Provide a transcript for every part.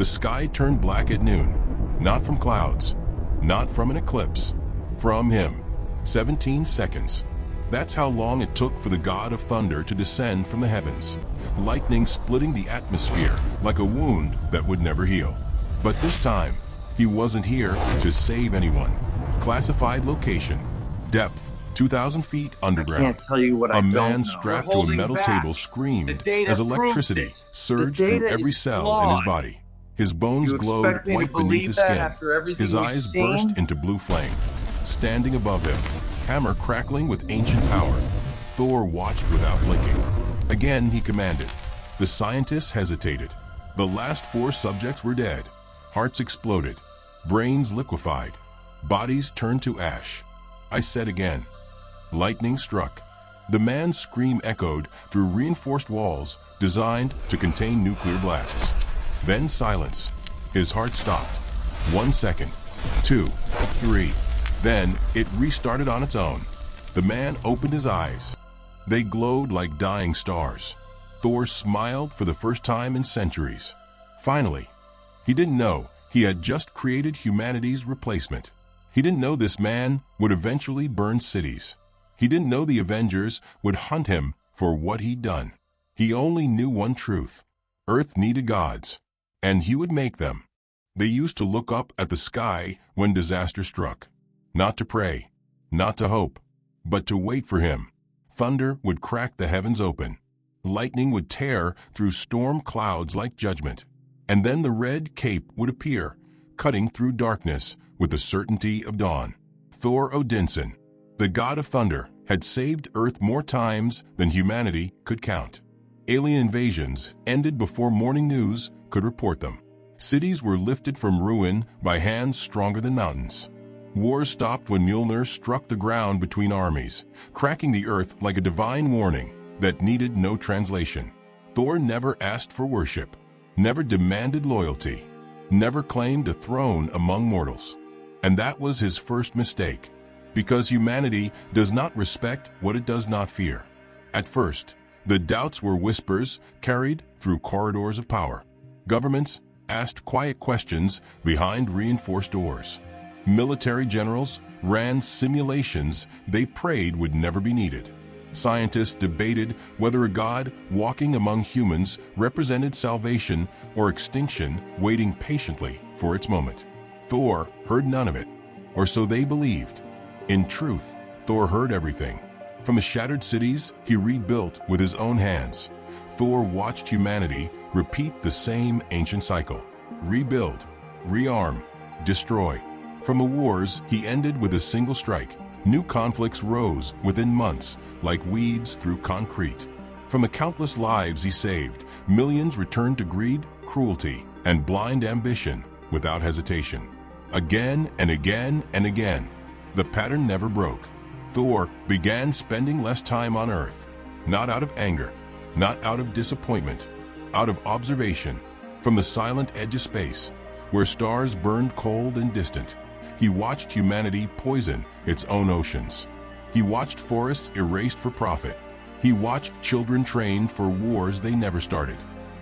The sky turned black at noon, not from clouds, not from an eclipse, from him. 17 seconds. That's how long it took for the god of thunder to descend from the heavens, lightning splitting the atmosphere like a wound that would never heal. But this time, he wasn't here to save anyone. Classified location, depth 2,000 feet underground. I can't tell you what I A don't man know. strapped to a metal table screamed as electricity surged through every cell in his body. His bones glowed white beneath his skin. His eyes burst into blue flame. Standing above him, hammer crackling with ancient power, Thor watched without blinking. Again he commanded. The scientists hesitated. The last 4 subjects were dead. Hearts exploded. Brains liquefied. Bodies turned to ash. I said again. Lightning struck. The man's scream echoed through reinforced walls designed to contain nuclear blasts. Then silence. His heart stopped. 1 second, 2, 3. Then it restarted on its own. The man opened his eyes. They glowed like dying stars. Thor smiled for the first time in centuries. Finally, he didn't know he had just created humanity's replacement. He didn't know this man would eventually burn cities. He didn't know the Avengers would hunt him for what he'd done. He only knew one truth. Earth needed gods, and he would make them. They used to look up at the sky when disaster struck. Not to pray, not to hope, but to wait for him. Thunder would crack the heavens open. Lightning would tear through storm clouds like judgment. And then the red cape would appear, cutting through darkness with the certainty of dawn. Thor Odinson, the god of thunder, had saved Earth more times than humanity could count. Alien invasions ended before morning news could report them. Cities were lifted from ruin by hands stronger than mountains. Wars stopped when Mjolnir struck the ground between armies, cracking the earth like a divine warning that needed no translation. Thor never asked for worship, never demanded loyalty, never claimed a throne among mortals. And that was his first mistake, because humanity does not respect what it does not fear. At first, the doubts were whispers carried through corridors of power. Governments asked quiet questions behind reinforced doors. Military generals ran simulations they prayed would never be needed. Scientists debated whether a god walking among humans represented salvation or extinction, waiting patiently for its moment. Thor heard none of it, or so they believed. In truth, Thor heard everything. From the shattered cities he rebuilt with his own hands, Thor watched humanity repeat the same ancient cycle. Rebuild, rearm, destroy. From the wars he ended with a single strike, new conflicts rose within months like weeds through concrete. From the countless lives he saved, millions returned to greed, cruelty, and blind ambition without hesitation. Again and again and again, the pattern never broke. Thor began spending less time on Earth, not out of anger, not out of disappointment, out of observation. From the silent edge of space, where stars burned cold and distant, he watched humanity poison its own oceans. He watched forests erased for profit. He watched children trained for wars they never started.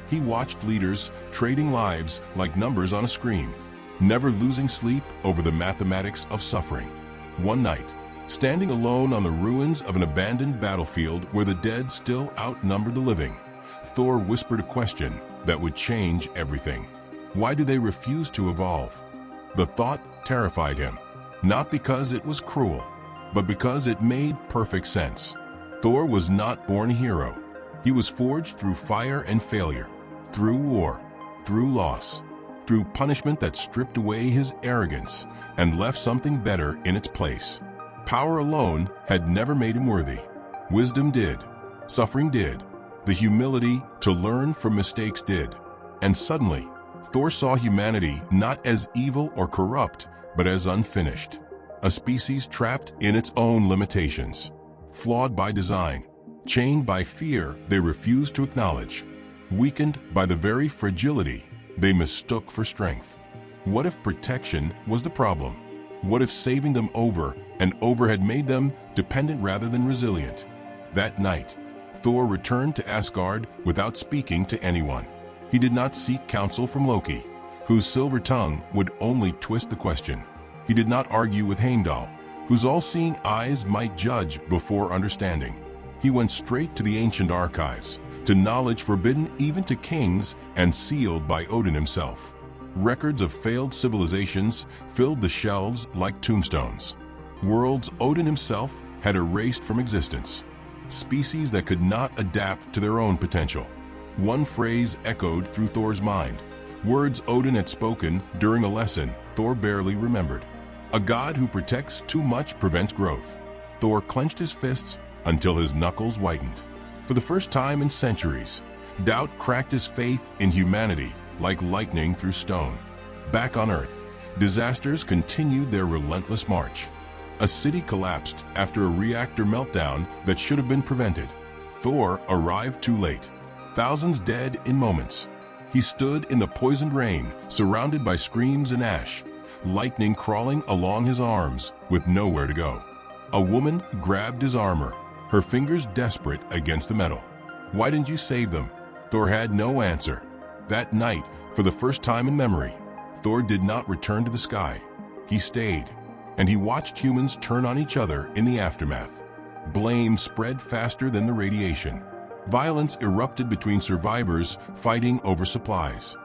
He watched leaders trading lives like numbers on a screen, never losing sleep over the mathematics of suffering. One night, standing alone on the ruins of an abandoned battlefield where the dead still outnumbered the living, Thor whispered a question that would change everything. Why do they refuse to evolve? The thought terrified him, not because it was cruel, but because it made perfect sense. Thor was not born a hero. He was forged through fire and failure, through war, through loss, through punishment that stripped away his arrogance and left something better in its place. Power alone had never made him worthy. Wisdom did. Suffering did. The humility to learn from mistakes did. And suddenly, Thor saw humanity not as evil or corrupt, but as unfinished. A species trapped in its own limitations. Flawed by design. Chained by fear they refused to acknowledge. Weakened by the very fragility they mistook for strength. What if protection was the problem? What if saving them over and over had made them dependent rather than resilient? That night, Thor returned to Asgard without speaking to anyone. He did not seek counsel from Loki, whose silver tongue would only twist the question. He did not argue with Heimdall, whose all-seeing eyes might judge before understanding. He went straight to the ancient archives, to knowledge forbidden even to kings and sealed by Odin himself. Records of failed civilizations filled the shelves like tombstones. Worlds Odin himself had erased from existence. Species that could not adapt to their own potential. One phrase echoed through Thor's mind. Words Odin had spoken during a lesson Thor barely remembered. A god who protects too much prevents growth. Thor clenched his fists until his knuckles whitened. For the first time in centuries, doubt cracked his faith in humanity like lightning through stone. Back on Earth, disasters continued their relentless march. A city collapsed after a reactor meltdown that should have been prevented. Thor arrived too late. Thousands dead in moments. He stood in the poisoned rain, surrounded by screams and ash, lightning crawling along his arms with nowhere to go. A woman grabbed his armor, her fingers desperate against the metal. "Why didn't you save them?" Thor had no answer. That night, for the first time in memory, Thor did not return to the sky. He stayed, and he watched humans turn on each other in the aftermath. Blame spread faster than the radiation. Violence erupted between survivors fighting over supplies.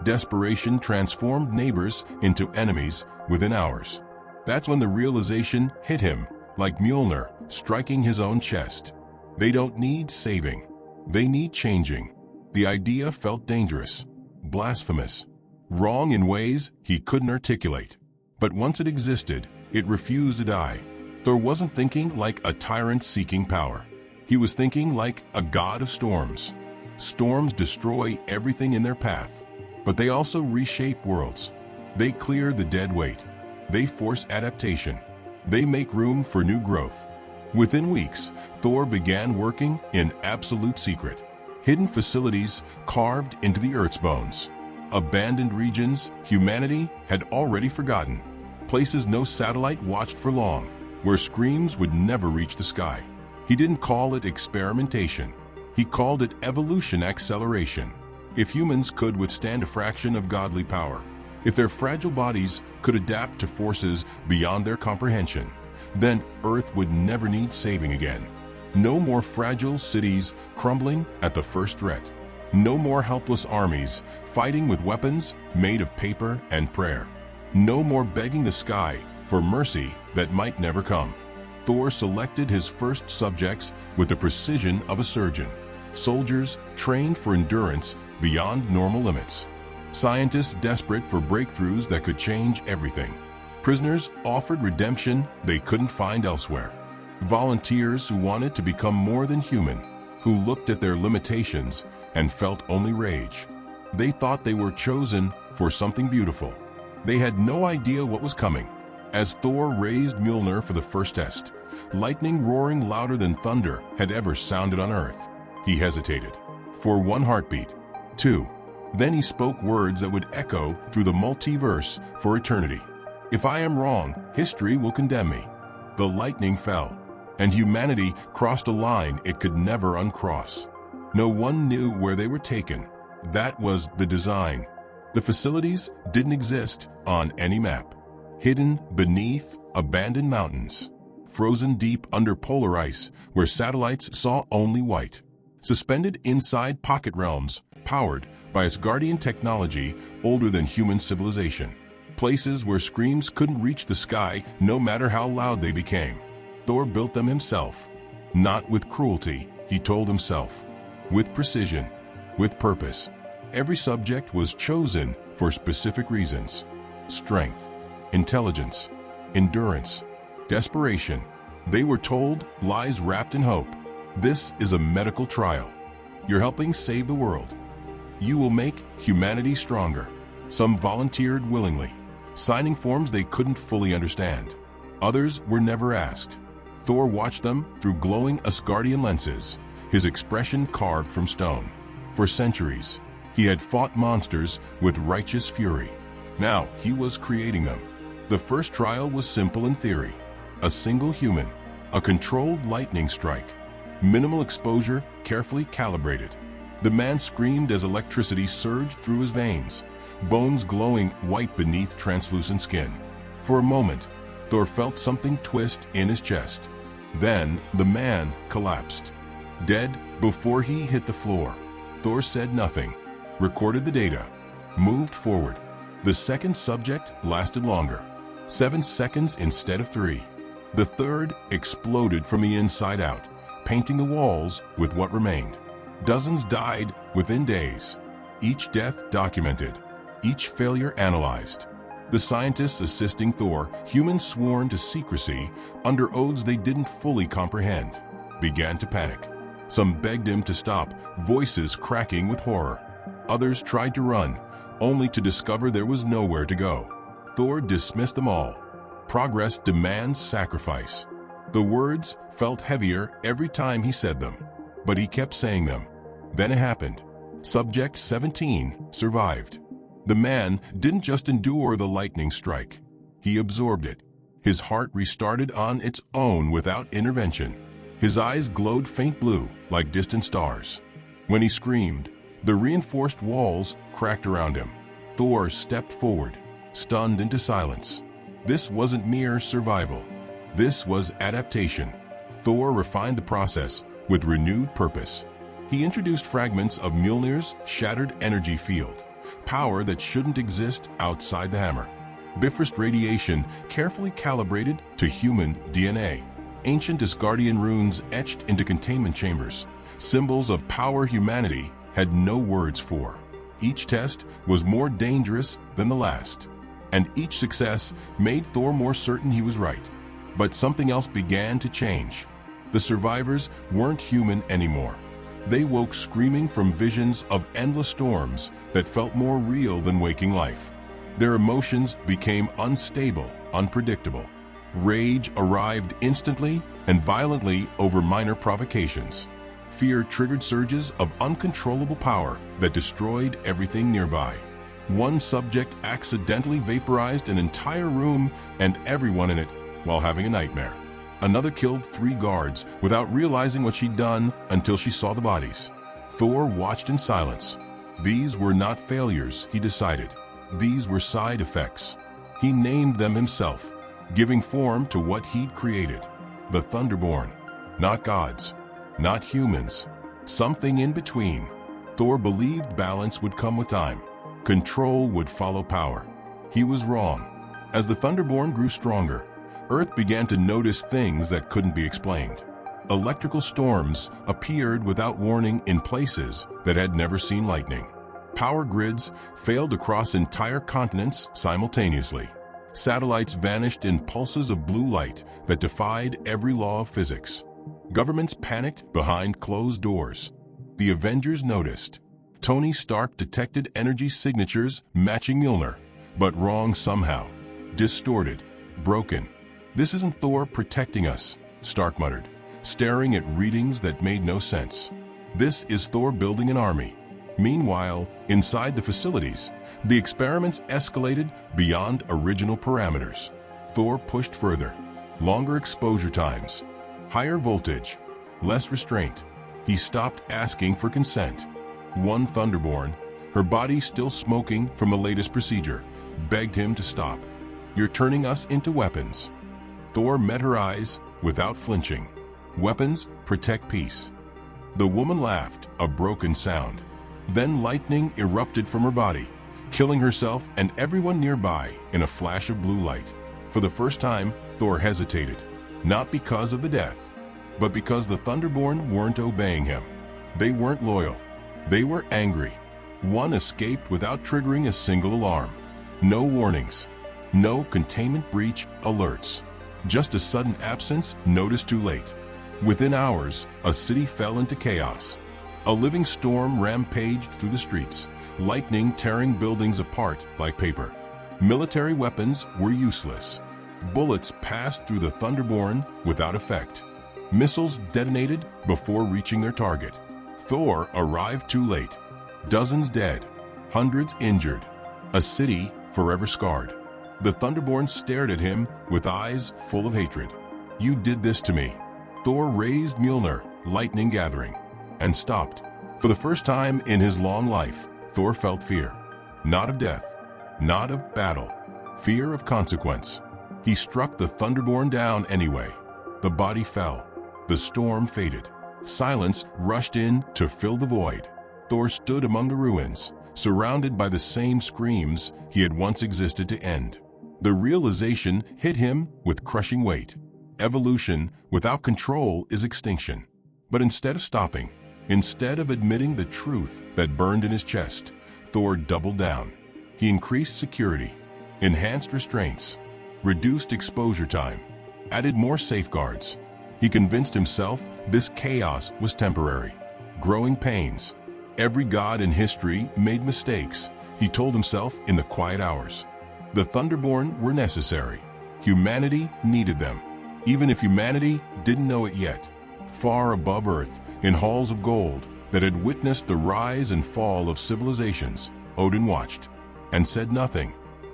Desperation transformed neighbors into enemies within hours. That's when the realization hit him, like Mjolnir striking his own chest. They don't need saving. They need changing. The idea felt dangerous, blasphemous, wrong in ways he couldn't articulate. But once it existed, it refused to die. Thor wasn't thinking like a tyrant seeking power. He was thinking like a god of storms. Storms destroy everything in their path, but they also reshape worlds. They clear the dead weight. They force adaptation. They make room for new growth. Within weeks, Thor began working in absolute secret. Hidden facilities carved into the Earth's bones. Abandoned regions humanity had already forgotten. Places no satellite watched for long, where screams would never reach the sky. He didn't call it experimentation. He called it evolution acceleration. If humans could withstand a fraction of godly power, if their fragile bodies could adapt to forces beyond their comprehension, then Earth would never need saving again. No more fragile cities crumbling at the first threat. No more helpless armies fighting with weapons made of paper and prayer. No more begging the sky for mercy that might never come. Thor selected his first subjects with the precision of a surgeon. Soldiers trained for endurance beyond normal limits. Scientists desperate for breakthroughs that could change everything. Prisoners offered redemption they couldn't find elsewhere. Volunteers who wanted to become more than human, who looked at their limitations and felt only rage. They thought they were chosen for something beautiful. They had no idea what was coming. As Thor raised Mjolnir for the first test, lightning roaring louder than thunder had ever sounded on Earth. He hesitated. For one heartbeat. Two. Then he spoke words that would echo through the multiverse for eternity. "If I am wrong, history will condemn me." The lightning fell, and humanity crossed a line it could never uncross. No one knew where they were taken. That was the design. The facilities didn't exist on any map. Hidden beneath abandoned mountains. Frozen deep under polar ice where satellites saw only white. Suspended inside pocket realms, powered by Asgardian technology older than human civilization. Places where screams couldn't reach the sky no matter how loud they became. Thor built them himself. Not with cruelty, he told himself. With precision, with purpose. Every subject was chosen for specific reasons. Strength, intelligence, endurance, desperation. They were told lies wrapped in hope. This is a medical trial. You're helping save the world. You will make humanity stronger. Some volunteered willingly, signing forms they couldn't fully understand. Others were never asked. Thor watched them through glowing Asgardian lenses, his expression carved from stone. For centuries, he had fought monsters with righteous fury. Now he was creating them. The first trial was simple in theory. A single human, a controlled lightning strike. Minimal exposure, carefully calibrated. The man screamed as electricity surged through his veins, bones glowing white beneath translucent skin. For a moment, Thor felt something twist in his chest. Then the man collapsed, dead before he hit the floor. Thor said nothing, recorded the data, moved forward. The second subject lasted longer, 7 seconds instead of 3. The third exploded from the inside out, painting the walls with what remained. Dozens died within days, each death documented, each failure analyzed. The scientists assisting Thor, humans sworn to secrecy under oaths they didn't fully comprehend, began to panic. Some begged him to stop, voices cracking with horror. Others tried to run, only to discover there was nowhere to go. Thor dismissed them all. Progress demands sacrifice. The words felt heavier every time he said them, but he kept saying them. Then it happened. Subject 17 survived. The man didn't just endure the lightning strike. He absorbed it. His heart restarted on its own without intervention. His eyes glowed faint blue, like distant stars. When he screamed, the reinforced walls cracked around him. Thor stepped forward, stunned into silence. This wasn't mere survival. This was adaptation. Thor refined the process with renewed purpose. He introduced fragments of Mjolnir's shattered energy field, power that shouldn't exist outside the hammer. Bifrost radiation carefully calibrated to human DNA. Ancient Asgardian runes etched into containment chambers, symbols of power humanity had no words for. Each test was more dangerous than the last, and each success made Thor more certain he was right. But something else began to change. The survivors weren't human anymore. They woke screaming from visions of endless storms that felt more real than waking life. Their emotions became unstable, unpredictable. Rage arrived instantly and violently over minor provocations. Fear triggered surges of uncontrollable power that destroyed everything nearby. One subject accidentally vaporized an entire room and everyone in it while having a nightmare. Another killed 3 guards without realizing what she'd done until she saw the bodies. Thor watched in silence. These were not failures, he decided. These were side effects. He named them himself, giving form to what he'd created. The Thunderborn. Not gods, not humans. Something in between. Thor believed balance would come with time. Control would follow power. He was wrong. As the Thunderborn grew stronger, Earth began to notice things that couldn't be explained. Electrical storms appeared without warning in places that had never seen lightning. Power grids failed across entire continents simultaneously. Satellites vanished in pulses of blue light that defied every law of physics. Governments panicked behind closed doors. The Avengers noticed. Tony Stark detected energy signatures matching Mjolnir, but wrong somehow. Distorted, broken. "This isn't Thor protecting us," Stark muttered, staring at readings that made no sense. "This is Thor building an army." Meanwhile, inside the facilities, the experiments escalated beyond original parameters. Thor pushed further. Longer exposure times, higher voltage, less restraint. He stopped asking for consent. One Thunderborn, her body still smoking from the latest procedure, begged him to stop. "You're turning us into weapons." Thor met her eyes without flinching. "Weapons protect peace." The woman laughed, a broken sound. Then lightning erupted from her body, killing herself and everyone nearby in a flash of blue light. For the first time, Thor hesitated, not because of the death, but because the Thunderborn weren't obeying him. They weren't loyal. They were angry. One escaped without triggering a single alarm. No warnings. No containment breach alerts. Just a sudden absence noticed too late. Within hours, a city fell into chaos. A living storm rampaged through the streets, lightning tearing buildings apart like paper. Military weapons were useless. Bullets passed through the Thunderborn without effect. Missiles detonated before reaching their target. Thor arrived too late. Dozens dead, hundreds injured. A city forever scarred. The Thunderborn stared at him with eyes full of hatred. "You did this to me." Thor raised Mjolnir, lightning gathering, and stopped. For the first time in his long life, Thor felt fear. not of death, not of battle, fear of consequence. He struck the Thunderborn down anyway. The body fell. The storm faded. Silence rushed in to fill the void. Thor stood among the ruins, surrounded by the same screams he had once existed to end. The realization hit him with crushing weight. Evolution without control is extinction. But instead of stopping, instead of admitting the truth that burned in his chest, Thor doubled down. He increased security, enhanced restraints, reduced exposure time, added more safeguards. He convinced himself this chaos was temporary. Growing pains. Every god in history made mistakes, he told himself in the quiet hours. The Thunderborn were necessary. Humanity needed them, even if humanity didn't know it yet. Far above Earth, in halls of gold that had witnessed the rise and fall of civilizations, Odin watched and said nothing,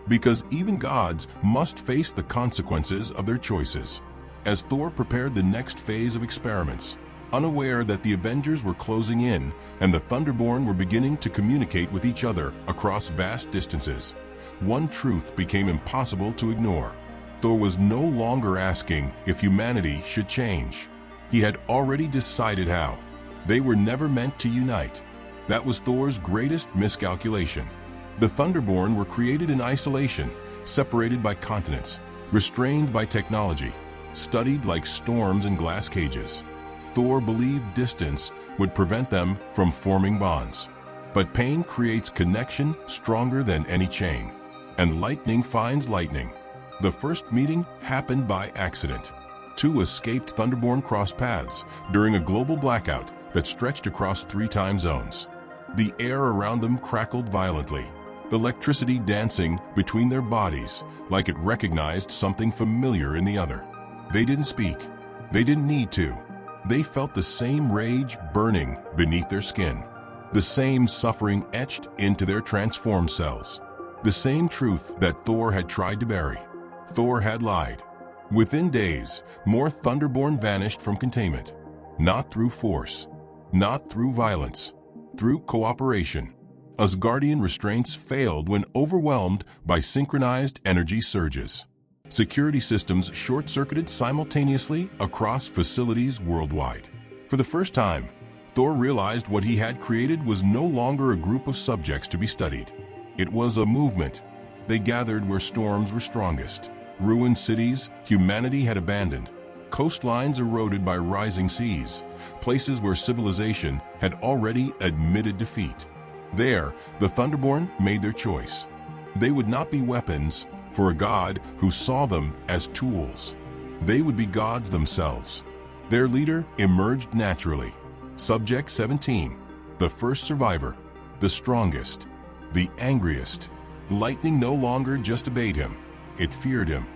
because even gods must face the consequences of their choices. As Thor prepared the next phase of experiments, unaware that the Avengers were closing in and the Thunderborn were beginning to communicate with each other across vast distances, one truth became impossible to ignore. Thor was no longer asking if humanity should change. He had already decided how. They were never meant to unite. That was Thor's greatest miscalculation. The Thunderborn were created in isolation, separated by continents, restrained by technology, studied like storms in glass cages. Thor believed distance would prevent them from forming bonds. But pain creates connection stronger than any chain. And lightning finds lightning. The first meeting happened by accident. Two escaped Thunderborn crossed paths during a global blackout that stretched across 3 time zones. The air around them crackled violently, electricity dancing between their bodies like it recognized something familiar in the other. They didn't speak. They didn't need to. They felt the same rage burning beneath their skin, the same suffering etched into their transformed cells, the same truth that Thor had tried to bury. Thor had lied. Within days, more Thunderborn vanished from containment, not through force, not through violence, through cooperation. Asgardian restraints failed when overwhelmed by synchronized energy surges. Security systems short-circuited simultaneously across facilities worldwide. For the first time, Thor realized what he had created was no longer a group of subjects to be studied. It was a movement. They gathered where storms were strongest. Ruined cities humanity had abandoned. Coastlines eroded by rising seas. Places where civilization had already admitted defeat. There, the Thunderborn made their choice. They would not be weapons for a god who saw them as tools. They would be gods themselves. Their leader emerged naturally. Subject 17, the first survivor, the strongest, the angriest. Lightning no longer just obeyed him, it feared him.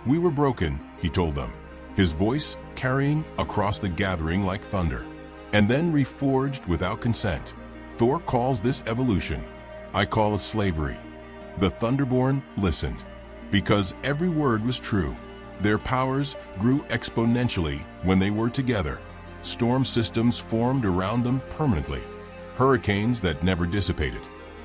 We were broken, he told them, his voice carrying across the gathering like thunder. And then reforged without consent. Thor calls this evolution. I call it slavery. The Thunderborn listened. Because every word was true. Their powers grew exponentially when they were together. Storm systems formed around them permanently. Hurricanes that never dissipated.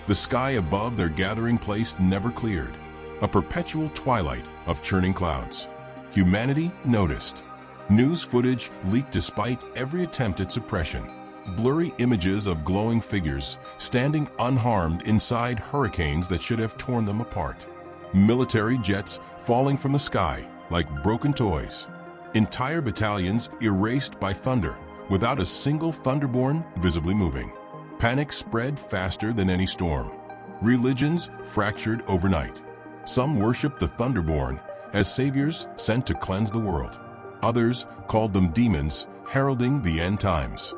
The sky above their gathering place never cleared. A perpetual twilight of churning clouds. Humanity noticed. News footage leaked despite every attempt at suppression. Blurry images of glowing figures standing unharmed inside hurricanes that should have torn them apart. Military jets falling from the sky like broken toys. Entire battalions erased by thunder, without a single Thunderborn visibly moving. Panic spread faster than any storm. Religions fractured overnight. Some worshipped the Thunderborn as saviors sent to cleanse the world. Others called them demons, heralding the end times.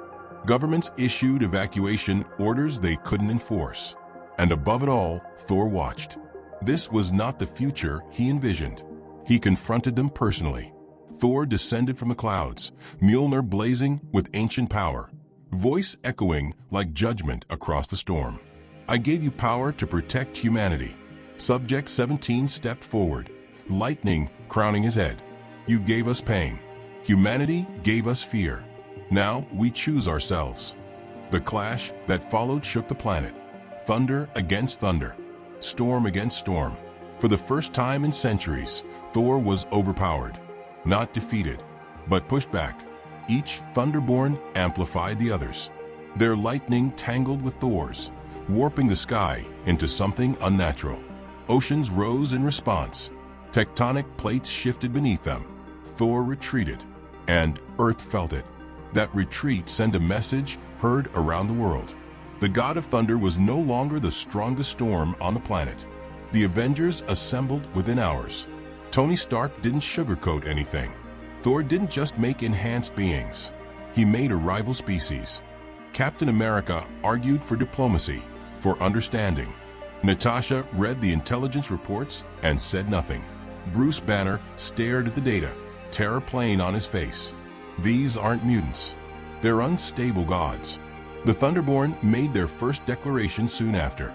Governments issued evacuation orders they couldn't enforce. And above it all, Thor watched. This was not the future he envisioned. He confronted them personally. Thor descended from the clouds, Mjolnir blazing with ancient power, voice echoing like judgment across the storm. I gave you power to protect humanity. Subject 17 stepped forward, lightning crowning his head. You gave us pain. Humanity gave us fear. Now we choose ourselves. The clash that followed shook the planet. Thunder against thunder. storm against storm. For the first time in centuries, Thor was overpowered, not defeated, but pushed back. Each Thunderborn amplified the others. Their lightning tangled with Thor's, warping the sky into something unnatural. Oceans rose in response. Tectonic plates shifted beneath them. Thor retreated, and Earth felt it. That retreat sent a message heard around the world. The God of Thunder was no longer the strongest storm on the planet. The Avengers assembled within hours. Tony Stark didn't sugarcoat anything. Thor didn't just make enhanced beings. He made a rival species. Captain America argued for diplomacy, for understanding. Natasha read the intelligence reports and said nothing. Bruce Banner stared at the data, terror plain on his face. These aren't mutants. They're unstable gods. The Thunderborn made their first declaration soon after.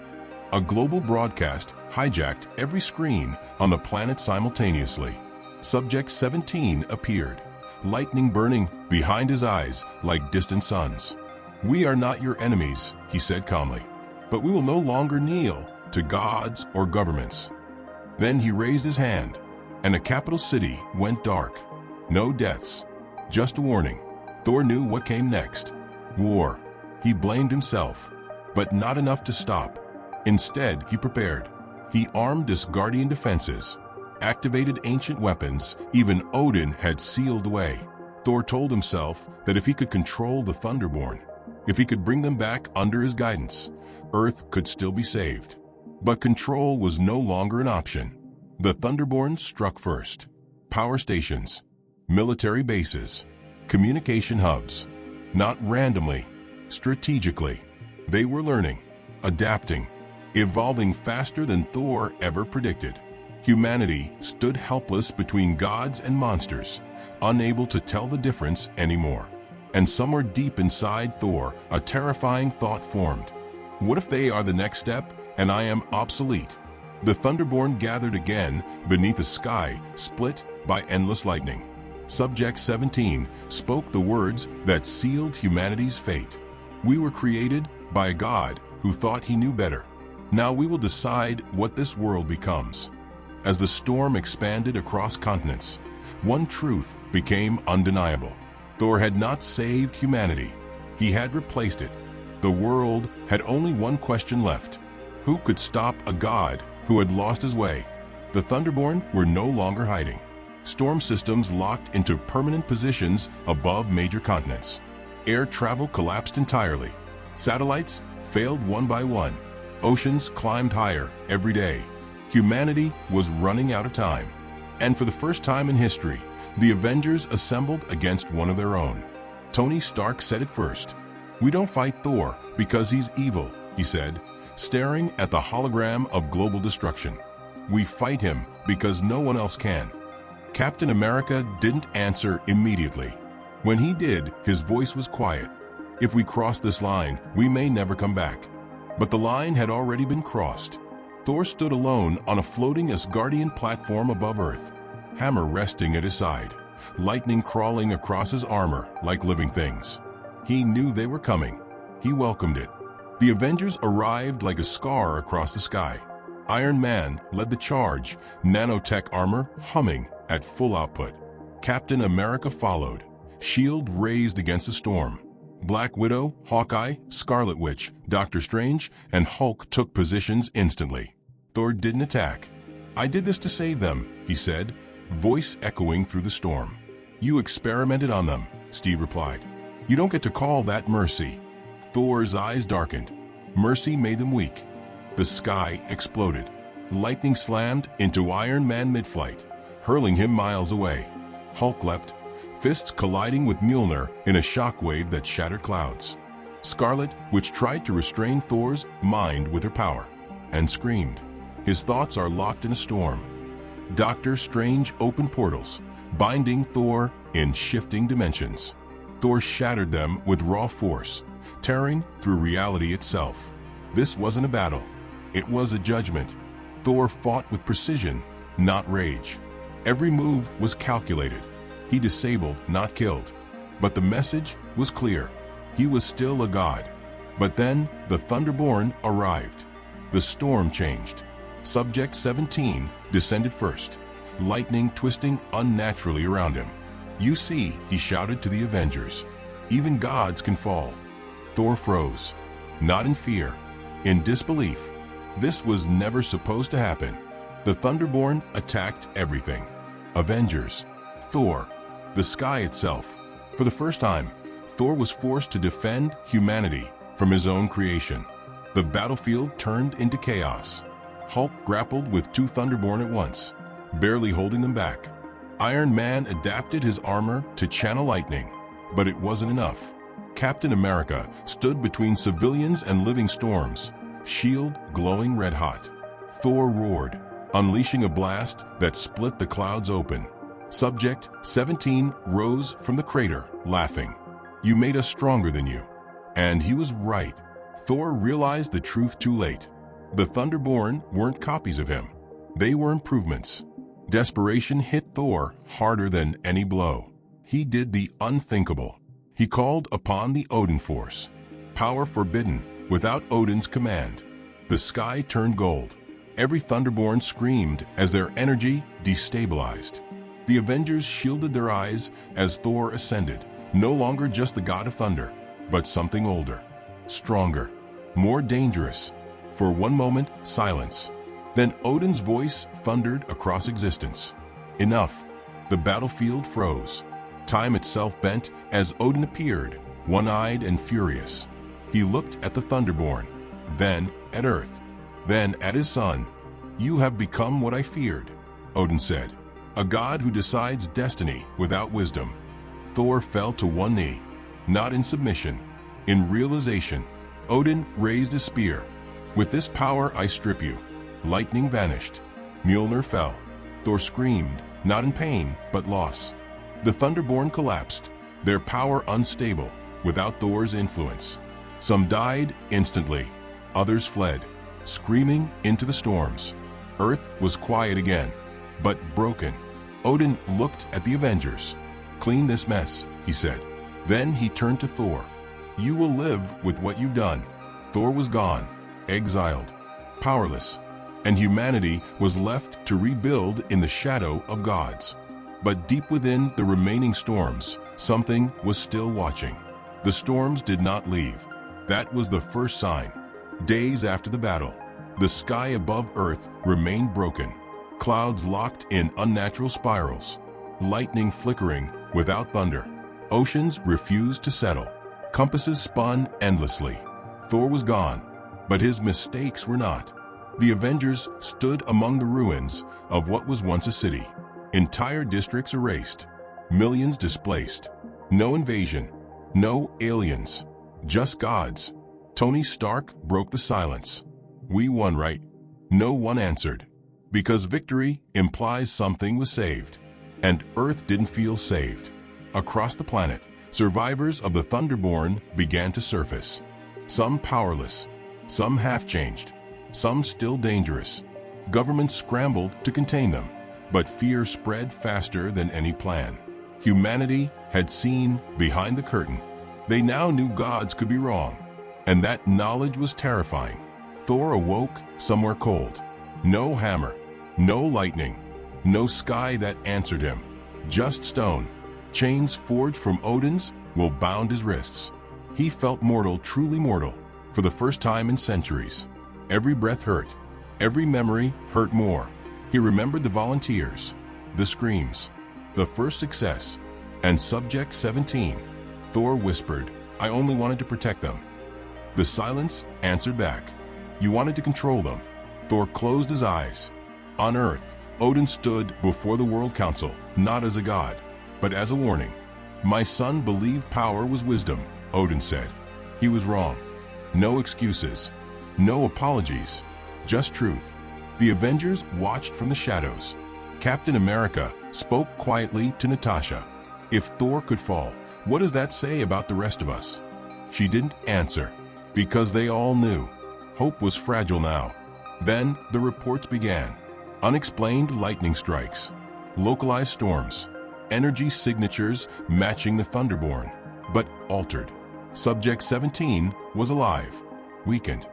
A global broadcast hijacked every screen on the planet simultaneously. Subject 17 appeared, lightning burning behind his eyes like distant suns. "We are not your enemies," he said calmly, "but we will no longer kneel to gods or governments." Then he raised his hand, and the capital city went dark. No deaths, just a warning. Thor knew what came next. War. He blamed himself, but not enough to stop. Instead, he prepared. He armed Asgardian defenses, activated ancient weapons even Odin had sealed away. Thor told himself that if he could control the Thunderborn, if he could bring them back under his guidance, Earth could still be saved. But control was no longer an option. The Thunderborn struck first. Power stations, military bases, communication hubs. Not randomly, strategically. They were learning, adapting, evolving faster than Thor ever predicted. Humanity stood helpless between gods and monsters, unable to tell the difference anymore. And somewhere deep inside Thor, a terrifying thought formed. What if they are the next step and I am obsolete? The Thunderborn gathered again beneath the sky split by endless lightning. Subject 17 spoke the words that sealed humanity's fate. "We were created by a God who thought he knew better. Now we will decide what this world becomes." As the storm expanded across continents, one truth became undeniable. Thor had not saved humanity. He had replaced it. The world had only one question left. Who could stop a god who had lost his way? The Thunderborn were no longer hiding. Storm systems locked into permanent positions above major continents. Air travel collapsed entirely. Satellites failed one by one. Oceans climbed higher every day. Humanity was running out of time. And for the first time in history, the Avengers assembled against one of their own. Tony Stark said it first. "We don't fight Thor because he's evil," he said, staring at the hologram of global destruction. "We fight him because no one else can." Captain America didn't answer immediately. When he did, his voice was quiet. "If we cross this line, we may never come back." But the line had already been crossed. Thor stood alone on a floating Asgardian platform above Earth, hammer resting at his side, lightning crawling across his armor like living things. He knew they were coming. He welcomed it. The Avengers arrived like a scar across the sky. Iron Man led the charge, nanotech armor humming at full output. Captain America followed, shield raised against the storm. Black Widow, Hawkeye, Scarlet Witch, Doctor Strange, and Hulk took positions instantly. Thor didn't attack. "I did this to save them," he said, voice echoing through the storm. "You experimented on them," Steve replied. "You don't get to call that mercy." Thor's eyes darkened. Mercy made them weak. The sky exploded. Lightning slammed into Iron Man mid-flight, hurling him miles away. Hulk leapt, fists colliding with Mjolnir in a shockwave that shattered clouds. Scarlet Witch tried to restrain Thor's mind with her power, and screamed. His thoughts are locked in a storm. Doctor Strange opened portals, binding Thor in shifting dimensions. Thor shattered them with raw force, tearing through reality itself. This wasn't a battle. It was a judgment. Thor fought with precision, not rage. Every move was calculated. He disabled, not killed. But the message was clear. He was still a god. But then the Thunderborn arrived. The storm changed. Subject 17 descended first, lightning twisting unnaturally around him. "You see," he shouted to the Avengers, "even gods can fall." Thor froze, not in fear, in disbelief. This was never supposed to happen. The Thunderborn attacked everything. Avengers, Thor, the sky itself. For the first time, Thor was forced to defend humanity from his own creation. The battlefield turned into chaos. Hulk grappled with two Thunderborn at once, barely holding them back. Iron Man adapted his armor to channel lightning, but it wasn't enough. Captain America stood between civilians and living storms, shield glowing red-hot. Thor roared, unleashing a blast that split the clouds open. Subject 17 rose from the crater, laughing. "You made us stronger than you." And he was right. Thor realized the truth too late. The Thunderborn weren't copies of him. They were improvements. Desperation hit Thor harder than any blow. He did the unthinkable. He called upon the Odin force, power forbidden without Odin's command. The sky turned gold. Every Thunderborn screamed as their energy destabilized. The Avengers shielded their eyes as Thor ascended, no longer just the god of thunder, but something older, stronger, more dangerous. For one moment, silence. Then Odin's voice thundered across existence. Enough. The battlefield froze. Time itself bent as Odin appeared, one-eyed and furious. He looked at the Thunderborn, then at Earth, then at his son. "You have become what I feared," Odin said. "A god who decides destiny without wisdom." Thor fell to one knee, not in submission, in realization. Odin raised his spear. "With this power I strip you." Lightning vanished. Mjolnir fell. Thor screamed, not in pain, but loss. The Thunderborn collapsed, their power unstable, without Thor's influence. Some died instantly. Others fled, screaming into the storms. Earth was quiet again, but broken. Odin looked at the Avengers. "Clean this mess," he said. Then he turned to Thor. "You will live with what you've done." Thor was gone, exiled, powerless, and humanity was left to rebuild in the shadow of gods. But deep within the remaining storms, something was still watching. The storms did not leave. That was the first sign. Days after the battle, the sky above Earth remained broken. Clouds locked in unnatural spirals. Lightning flickering without thunder. Oceans refused to settle. Compasses spun endlessly. Thor was gone, but his mistakes were not. The Avengers stood among the ruins of what was once a city. Entire districts erased. Millions displaced. No invasion. No aliens. Just gods. Tony Stark broke the silence. "We won, right?" No one answered. Because victory implies something was saved. And Earth didn't feel saved. Across the planet, survivors of the Thunderborn began to surface. Some powerless. Some half-changed. Some still dangerous. Governments scrambled to contain them, but fear spread faster than any plan. Humanity had seen behind the curtain. They now knew gods could be wrong, and that knowledge was terrifying. Thor awoke somewhere cold. No hammer, no lightning, no sky that answered him. Just stone. Chains forged from Odin's will bound his wrists. He felt mortal, truly mortal, for the first time in centuries. Every breath hurt. Every memory hurt more. He remembered the volunteers, the screams, the first success, and Subject 17. Thor whispered, "I only wanted to protect them." The silence answered back, "You wanted to control them." Thor closed his eyes. On Earth, Odin stood before the World Council, not as a god, but as a warning. "My son believed power was wisdom," Odin said. He was wrong. No excuses. No apologies. Just truth. The Avengers watched from the shadows. Captain America spoke quietly to Natasha. "If Thor could fall, what does that say about the rest of us?" She didn't answer, because they all knew. Hope was fragile now. Then the reports began. Unexplained lightning strikes. Localized storms. Energy signatures matching the Thunderborn, but altered. Subject 17 was alive. Weakened,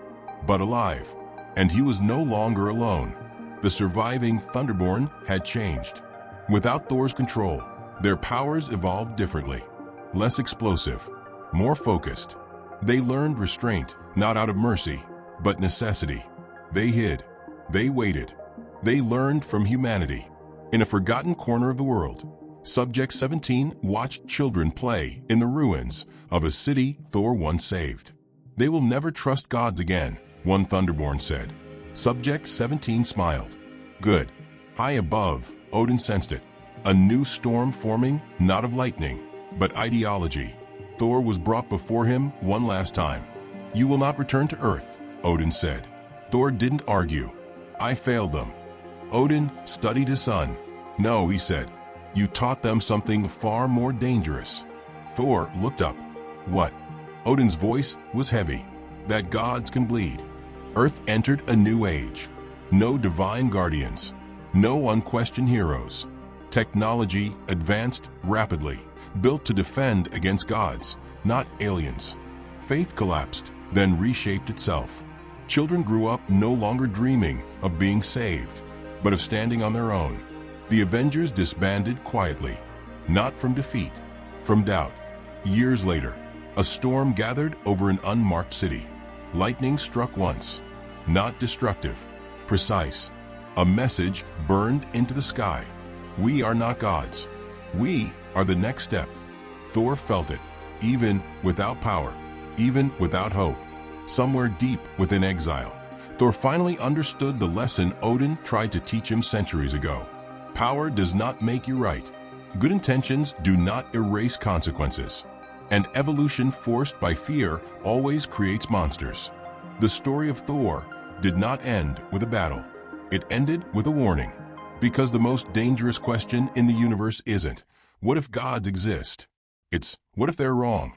but alive. And he was no longer alone. The surviving Thunderborn had changed. Without Thor's control, their powers evolved differently. Less explosive, more focused. They learned restraint, not out of mercy, but necessity. They hid. They waited. They learned from humanity. In a forgotten corner of the world, Subject 17 watched children play in the ruins of a city Thor once saved. They will never trust gods again, one Thunderborn said. Subject 17 smiled. Good. High above, Odin sensed it. A new storm forming, not of lightning, but ideology. Thor was brought before him one last time. You will not return to Earth, Odin said. Thor didn't argue. I failed them. Odin studied his son. No, he said. You taught them something far more dangerous. Thor looked up. What? Odin's voice was heavy. That gods can bleed. Earth entered a new age. No divine guardians. No unquestioned heroes. Technology advanced rapidly, built to defend against gods, not aliens. Faith collapsed, then reshaped itself. Children grew up no longer dreaming of being saved, but of standing on their own. The Avengers disbanded quietly, not from defeat, from doubt. Years later, a storm gathered over an unmarked city. Lightning struck once, not destructive, precise. A message burned into the sky. We are not gods. We are the next step. Thor felt it, even without power, even without hope. Somewhere deep within exile, Thor finally understood the lesson Odin tried to teach him centuries ago. Power does not make you right. Good intentions do not erase consequences. And evolution forced by fear always creates monsters. The story of Thor did not end with a battle. It ended with a warning. Because the most dangerous question in the universe isn't, what if gods exist? It's, what if they're wrong?